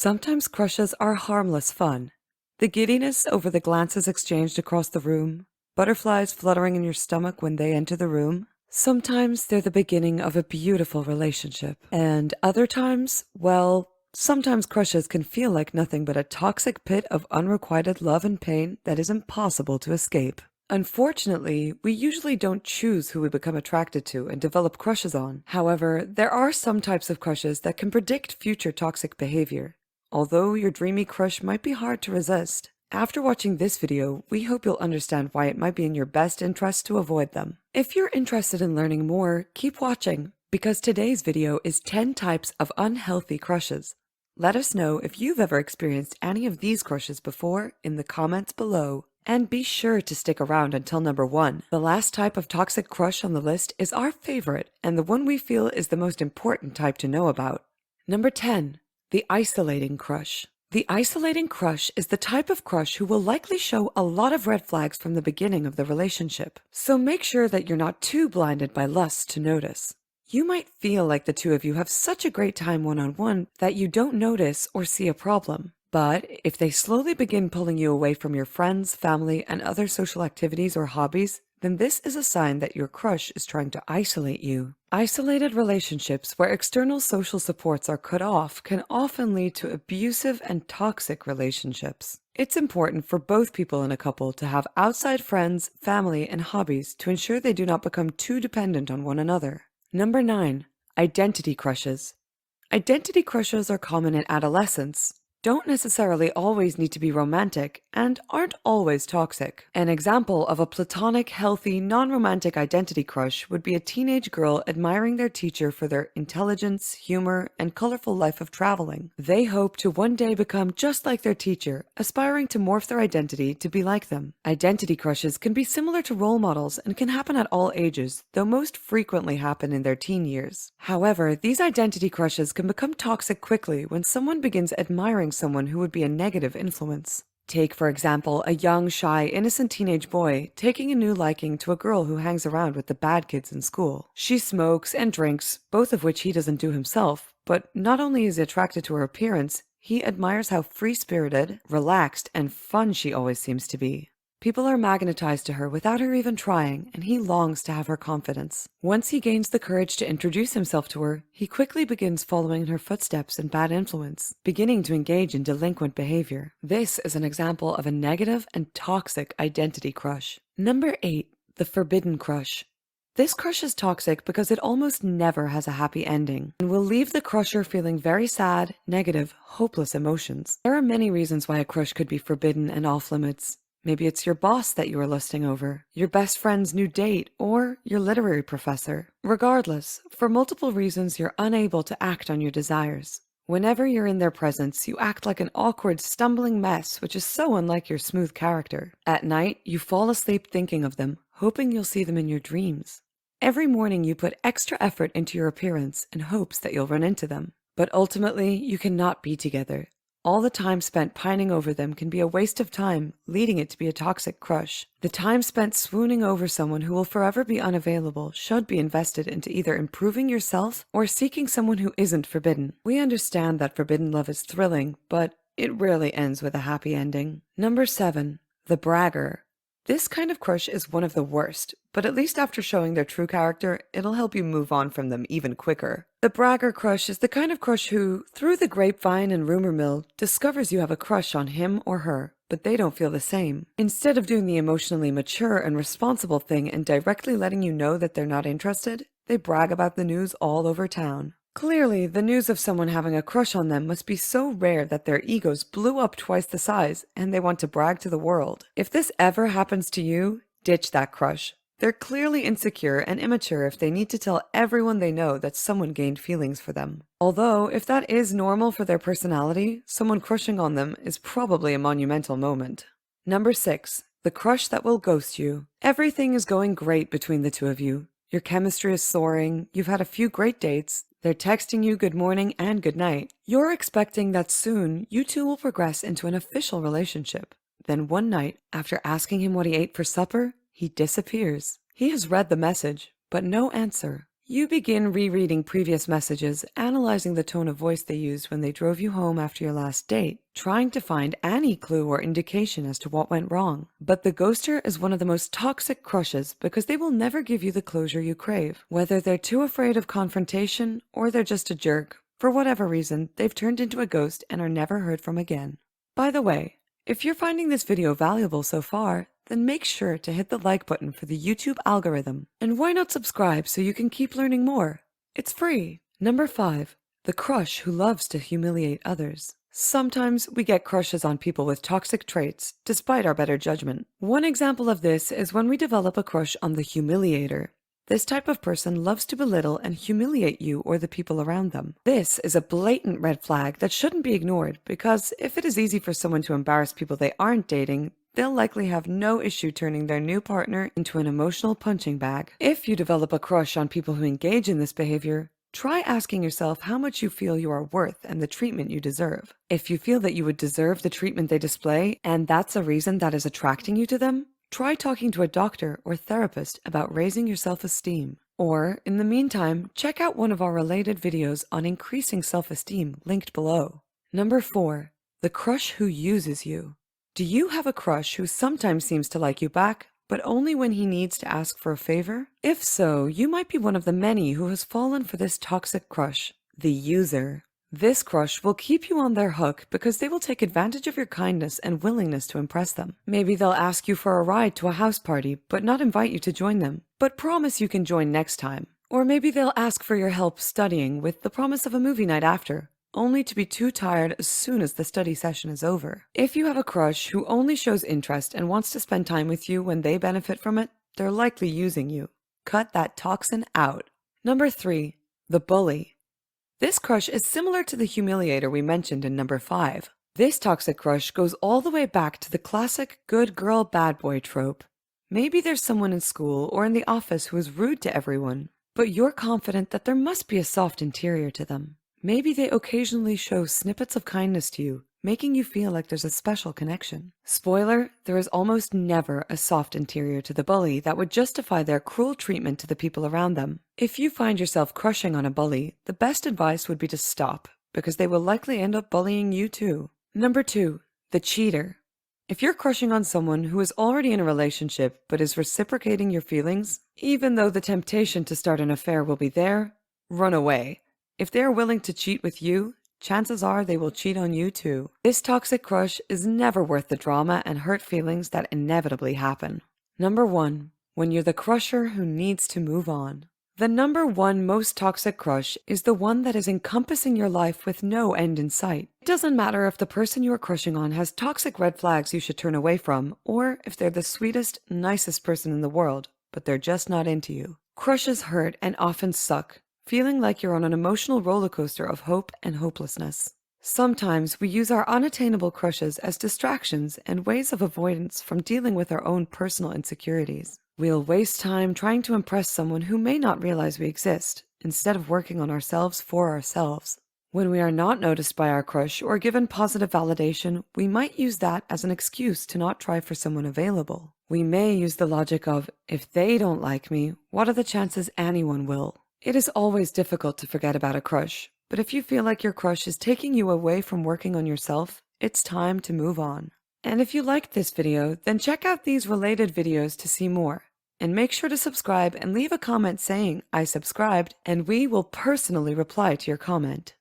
Sometimes crushes are harmless fun. The giddiness over the glances exchanged across the room, butterflies fluttering in your stomach when they enter the room. Sometimes they're the beginning of a beautiful relationship. And other times, well, sometimes crushes can feel like nothing but a toxic pit of unrequited love and pain that is impossible to escape. Unfortunately, we usually don't choose who we become attracted to and develop crushes on. However, there are some types of crushes that can predict future toxic behavior. Although your dreamy crush might be hard to resist, after watching this video, we hope you'll understand why it might be in your best interest to avoid them. If you're interested in learning more, keep watching, because today's video is 10 types of unhealthy crushes. Let us know if you've ever experienced any of these crushes before in the comments below. And be sure to stick around until number 1. The last type of toxic crush on the list is our favorite, and the one we feel is the most important type to know about. Number 10. The isolating crush. The isolating crush is the type of crush who will likely show a lot of red flags from the beginning of the relationship, so make sure that you're not too blinded by lust to notice. You might feel like the two of you have such a great time one-on-one that you don't notice or see a problem. But if they slowly begin pulling you away from your friends, family, and other social activities or hobbies, then this is a sign that your crush is trying to isolate you. Isolated relationships where external social supports are cut off can often lead to abusive and toxic relationships. It's important for both people in a couple to have outside friends, family, and hobbies to ensure they do not become too dependent on one another. Number 9. Identity crushes. Identity crushes are common in adolescence, don't necessarily always need to be romantic, and aren't always toxic. An example of a platonic, healthy, non-romantic identity crush would be a teenage girl admiring their teacher for their intelligence, humor, and colorful life of traveling. They hope to one day become just like their teacher, aspiring to morph their identity to be like them. Identity crushes can be similar to role models and can happen at all ages, though most frequently happen in their teen years. However, these identity crushes can become toxic quickly when someone begins admiring someone who would be a negative influence. Take, for example, a young, shy, innocent teenage boy taking a new liking to a girl who hangs around with the bad kids in school. She smokes and drinks, both of which he doesn't do himself, but not only is he attracted to her appearance, he admires how free-spirited, relaxed, and fun she always seems to be. People are magnetized to her without her even trying, and he longs to have her confidence. Once he gains the courage to introduce himself to her, he quickly begins following in her footsteps and bad influence, beginning to engage in delinquent behavior. This is an example of a negative and toxic identity crush. Number 8. The forbidden crush. This crush is toxic because it almost never has a happy ending and will leave the crusher feeling very sad, negative, hopeless emotions. There are many reasons why a crush could be forbidden and off limits. Maybe it's your boss that you are lusting over, your best friend's new date, or your literary professor. Regardless, for multiple reasons you're unable to act on your desires. Whenever you're in their presence, you act like an awkward, stumbling mess, which is so unlike your smooth character. At night, you fall asleep thinking of them, hoping you'll see them in your dreams. Every morning you put extra effort into your appearance in hopes that you'll run into them. But ultimately, you cannot be together. All the time spent pining over them can be a waste of time, leading it to be a toxic crush. The time spent swooning over someone who will forever be unavailable should be invested into either improving yourself or seeking someone who isn't forbidden. We understand that forbidden love is thrilling, but it rarely ends with a happy ending. Number 7. The bragger. This kind of crush is one of the worst, but at least after showing their true character, it'll help you move on from them even quicker. The bragger crush is the kind of crush who, through the grapevine and rumor mill, discovers you have a crush on him or her, but they don't feel the same. Instead of doing the emotionally mature and responsible thing and directly letting you know that they're not interested, they brag about the news all over town. Clearly, the news of someone having a crush on them must be so rare that their egos blew up twice the size, and they want to brag to the world. If this ever happens to you, ditch that crush. They're clearly insecure and immature if they need to tell everyone they know that someone gained feelings for them. Although, if that is normal for their personality, someone crushing on them is probably a monumental moment. Number 6. The crush that will ghost you. Everything is going great between the two of you. Your chemistry is soaring, you've had a few great dates, they're texting you good morning and good night. You're expecting that soon you two will progress into an official relationship. Then one night, after asking him what he ate for supper, he disappears. He has read the message, but no answer. You begin rereading previous messages, analyzing the tone of voice they used when they drove you home after your last date, trying to find any clue or indication as to what went wrong. But the ghoster is one of the most toxic crushes because they will never give you the closure you crave. Whether they're too afraid of confrontation or they're just a jerk, for whatever reason, they've turned into a ghost and are never heard from again. By the way, if you're finding this video valuable so far, then make sure to hit the like button for the YouTube algorithm. And why not subscribe so you can keep learning more? It's free. Number 5. The crush who loves to humiliate others. Sometimes we get crushes on people with toxic traits, despite our better judgment. One example of this is when we develop a crush on the humiliator. This type of person loves to belittle and humiliate you or the people around them. This is a blatant red flag that shouldn't be ignored because if it is easy for someone to embarrass people they aren't dating, they'll likely have no issue turning their new partner into an emotional punching bag. If you develop a crush on people who engage in this behavior, try asking yourself how much you feel you are worth and the treatment you deserve. If you feel that you would deserve the treatment they display, and that's a reason that is attracting you to them, try talking to a doctor or therapist about raising your self-esteem. Or, in the meantime, check out one of our related videos on increasing self-esteem linked below. Number 4. The crush who uses you. Do you have a crush who sometimes seems to like you back, but only when he needs to ask for a favor? If so, you might be one of the many who has fallen for this toxic crush, the user. This crush will keep you on their hook because they will take advantage of your kindness and willingness to impress them. Maybe they'll ask you for a ride to a house party, but not invite you to join them, but promise you can join next time. Or maybe they'll ask for your help studying with the promise of a movie night after, only to be too tired as soon as the study session is over. If you have a crush who only shows interest and wants to spend time with you when they benefit from it, they're likely using you. Cut that toxin out. Number 3. The bully. This crush is similar to the humiliator we mentioned in number 5. This toxic crush goes all the way back to the classic good girl, bad boy trope. Maybe there's someone in school or in the office who is rude to everyone, but you're confident that there must be a soft interior to them. Maybe they occasionally show snippets of kindness to you, making you feel like there's a special connection. Spoiler, there is almost never a soft interior to the bully that would justify their cruel treatment to the people around them. If you find yourself crushing on a bully, the best advice would be to stop, because they will likely end up bullying you too. Number 2. The cheater. If you're crushing on someone who is already in a relationship but is reciprocating your feelings, even though the temptation to start an affair will be there, run away. If they are willing to cheat with you, chances are they will cheat on you too. This toxic crush is never worth the drama and hurt feelings that inevitably happen. Number 1. When you're the crusher who needs to move on. The number 1 most toxic crush is the one that is encompassing your life with no end in sight. It doesn't matter if the person you are crushing on has toxic red flags you should turn away from, or if they're the sweetest, nicest person in the world, but they're just not into you. Crushes hurt and often suck, feeling like you're on an emotional roller coaster of hope and hopelessness. Sometimes we use our unattainable crushes as distractions and ways of avoidance from dealing with our own personal insecurities. We'll waste time trying to impress someone who may not realize we exist, instead of working on ourselves for ourselves. When we are not noticed by our crush or given positive validation, we might use that as an excuse to not try for someone available. We may use the logic of, if they don't like me, what are the chances anyone will? It is always difficult to forget about a crush, but if you feel like your crush is taking you away from working on yourself, it's time to move on. And if you liked this video, then check out these related videos to see more. And make sure to subscribe and leave a comment saying, "I subscribed," and we will personally reply to your comment.